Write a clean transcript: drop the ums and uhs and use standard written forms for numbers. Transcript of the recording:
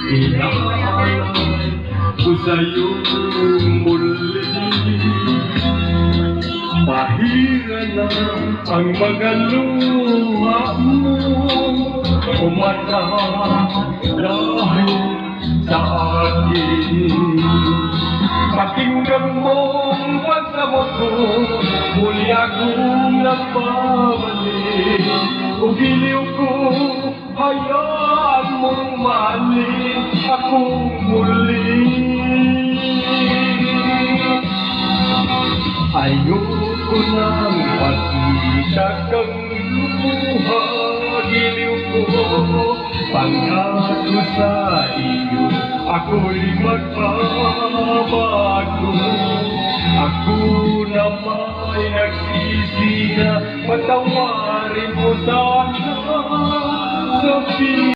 Inaalay ko sa'yo muli. Pahira na ang mga luha mo, umata dahil sa akin. Pakinggan mong pagkamot ko, muli akong nagbabalik. O giliw ko, hayaan mong mahalin akong muli. Ayoko nang makita kang lumuha, giliw ko, pangako sa iyo, ako'y magbabago. Ako na may nagsisi na patawarin mo sana sa